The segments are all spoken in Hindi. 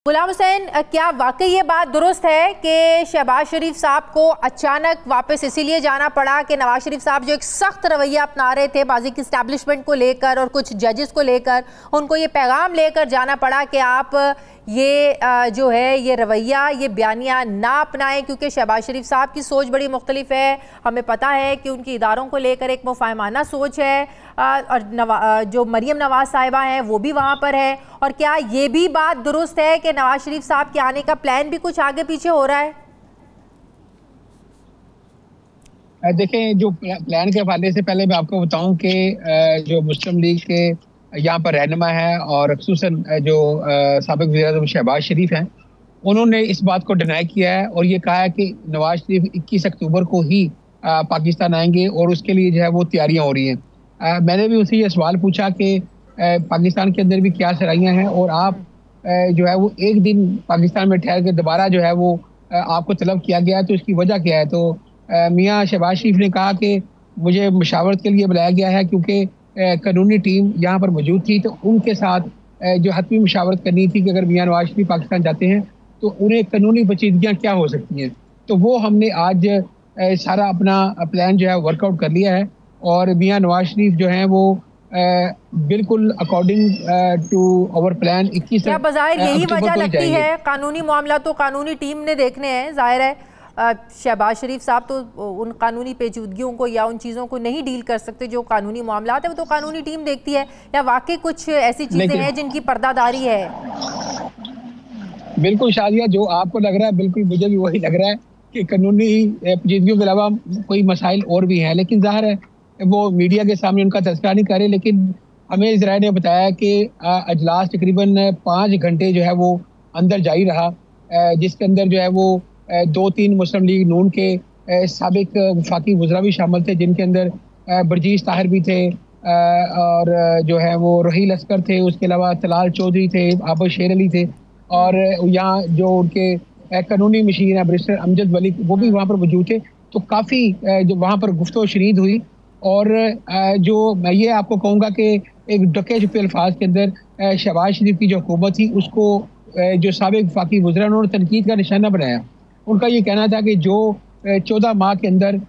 गुलाम हुसैन, क्या वाकई ये बात दुरुस्त है कि शहबाज शरीफ साहब को अचानक वापस इसीलिए जाना पड़ा कि नवाज शरीफ साहब जो एक सख्त रवैया अपना रहे थे बाजी की इस्टेब्लिशमेंट को लेकर और कुछ जजेस को लेकर, उनको ये पैगाम लेकर जाना पड़ा कि आप ये जो है ये रवैया, ये बयानिया ना अपनाएं, क्योंकि शहबाज शरीफ साहब की सोच बड़ी मुख्तलिफ है। हमें पता है कि उनकी इदारों को लेकर एक मुफाहमाना सोच है और जो मरियम नवाज साहिबा हैं वो भी वहाँ पर है। और क्या ये भी बात दुरुस्त है कि नवाज शरीफ साहब के आने का प्लान भी कुछ आगे पीछे हो रहा है? देखें, जो प्लान के हवाले से पहले मैं आपको बताऊं कि जो मुस्लिम लीग के यहाँ पर रहनुमा है और खुसूसन जो साबिक वज़ीर-ए-आज़म शहबाज शरीफ हैं, उन्होंने इस बात को डिनाई किया है और ये कहा है कि नवाज शरीफ 21 अक्टूबर को ही पाकिस्तान आएंगे और उसके लिए जो है वो तैयारियां हो रही हैं। मैंने भी उनसे ये सवाल पूछा कि पाकिस्तान के अंदर भी क्या सराहियाँ हैं और आप जो है वो एक दिन पाकिस्तान में ठहर के दोबारा जो है वो आपको तलब किया गया है, तो इसकी वजह क्या है? तो मियाँ शहबाज शरीफ ने कहा कि मुझे मशावरत के लिए बुलाया गया है क्योंकि कानूनी टीम यहाँ पर मौजूद थी, तो उनके साथ जो हतमी मशावरत करनी थी कि अगर मियाँ नवाज शरीफ पाकिस्तान जाते हैं तो उन्हें कानूनी पेचीदगियाँ क्या हो सकती हैं। तो वो हमने आज सारा अपना प्लान जो है वर्कआउट कर लिया है और मियाँ नवाज शरीफ जो हैं वो बिल्कुल अकॉर्डिंग टू आवर प्लान 21 क्या बज़ाहिर यही वजह लगती है? कानूनी मामला तो कानूनी टीम ने देखने हैं, जाहिर है शहबाज शरीफ साहब तो उन कानूनी पेचीदगियों को या उन चीज़ों को नहीं डील कर सकते जो कानूनी मामला है, वो तो कानूनी टीम देखती है, या वाकई कुछ ऐसी चीज़ें हैं जिनकी पर्दादारी है? बिल्कुल शादिया, जो आपको लग रहा है बिल्कुल मुझे भी वही लग रहा है कि कानूनी पेचीदगियों के अलावा कोई मसाइल और भी हैं, लेकिन जाहिर है वो मीडिया के सामने उनका तज़किरा नहीं करे। लेकिन हमें ज़राए ने बताया कि अजलास तकरीबन 5 घंटे जो है वो अंदर जारी रहा, जिसके अंदर जो है वो 2-3 मुस्लिम लीग नून के साबिक वफाकी वज़रा भी शामिल थे, जिनके अंदर बरजीश ताहिर भी थे और जो है वो रहील अस्कर थे, उसके अलावा तलाल चौधरी थे, आबद शेर अली थे और यहाँ जो उनके कानूनी मशीन है बैरिस्टर अमजद वली, वो भी वहाँ पर मौजूद थे। तो काफ़ी जो वहाँ पर गुफ्तगू शनीद हुई और जो मैं ये आपको कहूँगा कि एक ढके छुपे अल्फाज के अंदर शहबाज शरीफ की जो हुकूमत थी उसको जो साबिक वफाकी वज़रा उन्होंने तनकीद का निशाना बनाया। उनका ये कहना था कि जो 14 माह के अंदर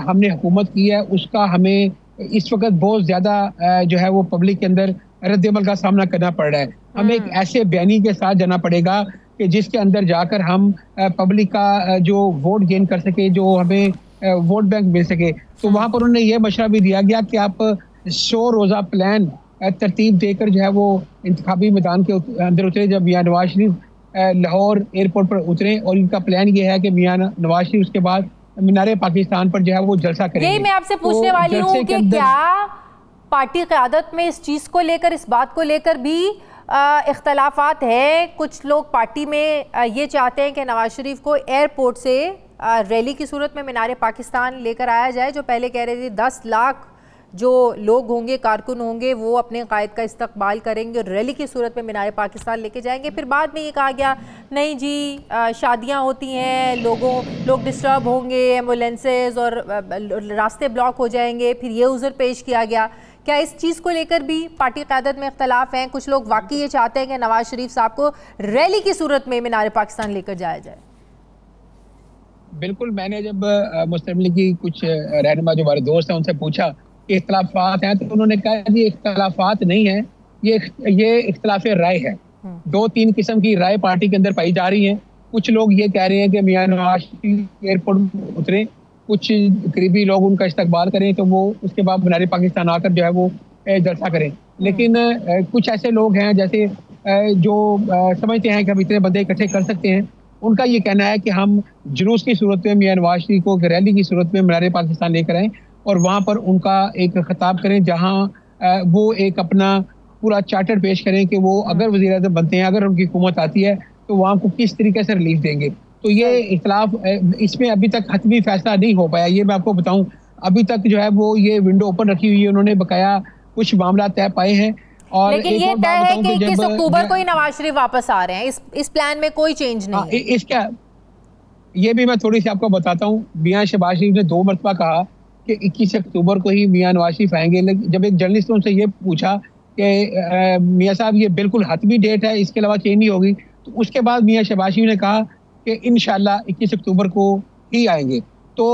हमने हुकूमत की है उसका हमें इस वक्त बहुत ज़्यादा जो है वो पब्लिक के अंदर रद्द-ए-अमल का सामना करना पड़ रहा है। हमें एक ऐसे बयानी के साथ जाना पड़ेगा कि जिसके अंदर जाकर हम पब्लिक का जो वोट गेन कर सके, जो हमें वोट बैंक मिल सके। तो वहाँ पर उन्होंने ये मशवरा भी दिया गया कि आप 100 रोज़ा प्लान तरतीब देकर जो है वो इंतखाबी मैदान के अंदर उतरे। जब मियाँ नवाज शरीफ लाहौर एयरपोर्ट पर उतरे और इनका प्लान ये है कि मियाँ नवाज शरीफ उसके बाद मीनारे पाकिस्तान पर जो है वो जलसा करेंगे। यही मैं आपसे पूछने वाली हूँ कि क्या पार्टी क़यादत में इस चीज़ को लेकर, इस बात को लेकर भी इख्तलाफात है? कुछ लोग पार्टी में ये चाहते हैं कि नवाज शरीफ को एयरपोर्ट से रैली की सूरत में मीनारे पाकिस्तान लेकर आया जाए। जो पहले कह रहे थे 10 लाख जो लोग होंगे, कारकुन होंगे, वो अपने कायद का इस्तकबाल करेंगे और रैली की सूरत में मीनारे पाकिस्तान लेके जाएंगे। फिर बाद में ये कहा गया नहीं जी, शादियां होती हैं, लोग डिस्टर्ब होंगे, एम्बुलेंसेज और रास्ते ब्लॉक हो जाएंगे, फिर ये उज़र पेश किया गया। क्या इस चीज़ को लेकर भी पार्टी क़यादत में इख्तलाफ हैं? कुछ लोग वाकई ये चाहते हैं कि नवाज शरीफ साहब को रैली की सूरत में मीनारे पाकिस्तान लेकर जाया जाए। बिल्कुल, मैंने जब मुस्लिम लीग की कुछ रहनुमा जो हमारे दोस्त हैं उनसे पूछा इख्तलाफात हैं, तो उन्होंने कहा जी इख्तलाफात नहीं है, ये इख्तलाफ राय है। 2-3 किस्म की राय पार्टी के अंदर पाई जा रही हैं। कुछ लोग ये कह रहे हैं कि मियाँ नवाज शरीफ एयरपोर्ट उतरे, कुछ करीबी लोग उनका इस्तकबाल करें तो वो उसके बाद मीनारे पाकिस्तान आकर जो है वो जलसा करें। लेकिन कुछ ऐसे लोग हैं जैसे जो समझते हैं कि हम इतने बंदे इकट्ठे कर सकते हैं, उनका ये कहना है कि हम जुलूस की सूरत में मियाँ नवाज शरीफ को रैली की सूरत में मीनारे पाकिस्तान लेकर आएँ और वहाँ पर उनका एक खिताब करें, जहाँ वो एक अपना पूरा चार्टर पेश करें कि वो अगर वज़ीर-ए-आज़म बनते हैं, अगर उनकी हुकूमत आती है तो वहाँ को किस तरीके से रिलीफ देंगे। तो ये इख्तलाफ, इसमें अभी तक हतमी फैसला नहीं हो पाया। ये मैं आपको बताऊँ, अभी तक जो है वो ये विंडो ओपन रखी हुई है, उन्होंने बकाया कुछ मामला तय पाए हैं। और लेकिन ये तय है कि 21 अक्टूबर को ही नवाज शरीफ वापस आ रहे हैं, इस प्लान में कोई चेंज नहीं है। इसका ये भी मैं थोड़ी सी आपको बताता हूँ। मियाँ शहबाज शरीफ ने 2 मरतबा कहा कि 21 अक्टूबर को ही मियाँ नवाज शरीफ आएंगे। लेकिन जब एक जर्नलिस्ट ने उनसे ये पूछा कि मियाँ साहब ये बिल्कुल हतमी डेट है, इसके अलावा चेंज नहीं होगी, तो उसके बाद मियां शहबाज शरीफ ने कहा कि इंशाल्लाह 21 अक्टूबर को ही आएंगे। तो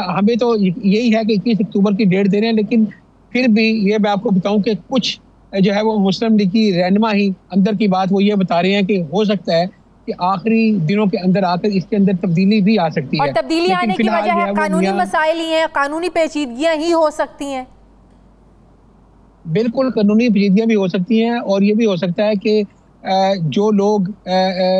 हमें तो यही है कि 21 अक्टूबर की डेट दे रहे हैं, लेकिन फिर भी ये मैं आपको बताऊं कि कुछ जो है वो मुस्लिम लीग की रहनुमा ही अंदर की बात वो ये बता रहे हैं कि हो सकता है कि आखिरी दिनों के अंदर आकर इसके अंदर तब्दीली भी आ सकती है। और तब्दीली आने की वजह है कानूनी मसाइल ही हैं, कानूनी पेचीदगियां ही हो सकती हैं। बिल्कुल कानूनी पेचीदगियां भी हो सकती हैं, और ये भी हो सकता है कि जो लोग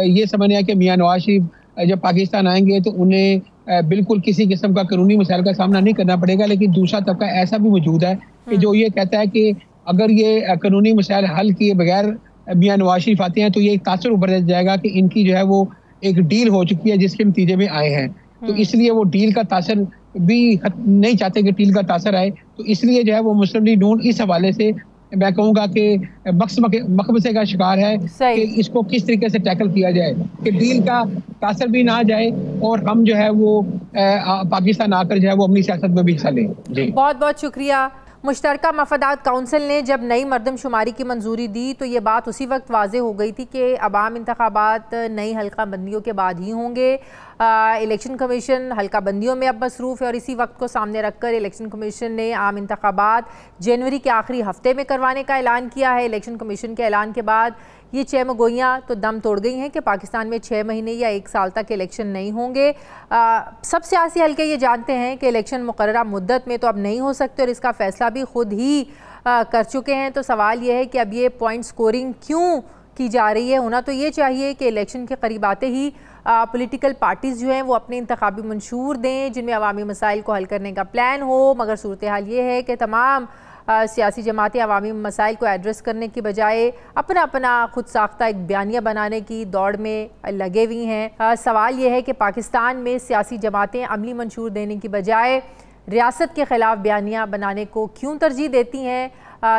ये समझ रहे हैं कि मियां नवाज शरीफ जब पाकिस्तान आएंगे तो उन्हें बिल्कुल किसी किस्म का कानूनी मसाइल का सामना नहीं करना पड़ेगा, लेकिन दूसरा तबका ऐसा भी मौजूद है कि जो ये कहता है कि अगर ये कानूनी मसाइल हल किए बगैर मियां नवाज शरीफ आते हैं तो ये एक तासर उभर जाएगा कि इनकी जो है वो एक डील हो चुकी है जिसके नतीजे में आए हैं। तो इसलिए वो डील का तासर भी नहीं चाहते कि डील का तासर आए, तो इसलिए जो है वो मुस्लिम लीग नून इस हवाले से मैं कहूँगा कि मकबसे का शिकार है कि इसको किस तरीके से टैकल किया जाए कि डील का तासर भी ना जाए और हम जो है वो पाकिस्तान आकर जो है वो अपनी सियासत में भी हिस्सा लें। जी बहुत बहुत शुक्रिया। मुश्तरका मफादात काउंसिल ने जब नई मरदमशुमारी की मंजूरी दी तो ये बात उसी वक्त वाज़े हो गई थी कि अवाम इंतखाबात नई हल्का बंदियों के बाद ही होंगे। इलेक्शन कमीशन हल्का बंदियों में अब मसरूफ़ है और इसी वक्त को सामने रखकर इलेक्शन कमीशन ने आम इंतखाबात जनवरी के आखिरी हफ्ते में करवाने का ऐलान किया है। इलेक्शन कमीशन के ऐलान के बाद ये चहमगोइयाँ तो दम तोड़ गई हैं कि पाकिस्तान में 6 महीने या 1 साल तक इलेक्शन नहीं होंगे। सब सियासी हल्के ये जानते हैं कि इलेक्शन मुकर्ररा मुद्दत में तो अब नहीं हो सकते और इसका फ़ैसला भी खुद ही कर चुके हैं। तो सवाल ये है कि अब ये पॉइंट स्कोरिंग क्यों की जा रही है। होना तो ये चाहिए कि इलेक्शन के करीब आते ही पॉलिटिकल पार्टीज़ जो हैं वो अपने इंतखाबी मंशूर दें जिनमें अवामी मसाइल को हल करने का प्लान हो, मगर सूरत हाल ये है कि तमाम सियासी जमातें अवामी मसाइल को एड्रेस करने की बजाय अपना अपना खुद साख्ता एक बयानिया बनाने की दौड़ में लगे हुई हैं। सवाल यह है कि पाकिस्तान में सियासी जमातें अमली मंशूर देने की बजाय रियासत के ख़िलाफ़ बयानिया बनाने को क्यों तरजीह देती हैं,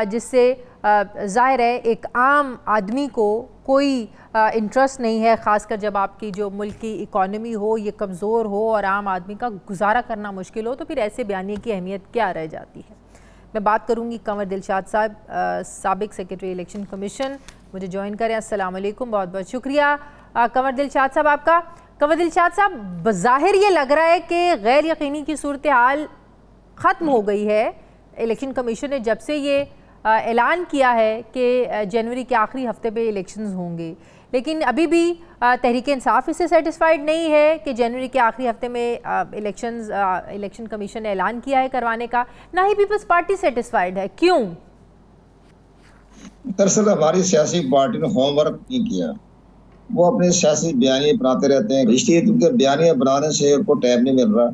जिससे ज़ाहिर है एक आम आदमी को कोई इंटरेस्ट नहीं है, ख़ासकर जब आपकी जो मुल्क की इकॉनमी हो ये कमज़ोर हो और आम आदमी का गुजारा करना मुश्किल हो, तो फिर ऐसे बयानिए की अहमियत क्या रह जाती है। मैं बात करूंगी कंवर दिलशाद साहब, साबिक सेक्रेटरी इलेक्शन कमीशन, मुझे ज्वाइन करें। अस्सलाम वालेकुम, बहुत बहुत शुक्रिया कंवर दिलशाद साहब आपका। कंवर दिलशाद साहब, बज़ाहिर ये लग रहा है कि गैर यकीनी की सूरत हाल ख़त्म हो गई है। इलेक्शन कमीशन ने जब से ये ऐलान किया है कि जनवरी के आखिरी हफ्ते पे इलेक्शंस होंगे, लेकिन अभी भी तहरीक इंसाफ इससे सेटिस्फाइड नहीं है कि जनवरी के आखिरी हफ्ते में इलेक्शन कमीशन ने ऐलान किया है करवाने का, ना ही पीपल्स पार्टी सेटिस्फाइड है। क्यों? दरअसल हमारी सियासी पार्टी ने होमवर्क नहीं किया, वो अपने सियासी बयानियां बनाते रहते हैं, इसलिए क्योंकि बयानियां बनाने से उनको टाइम नहीं मिल रहा।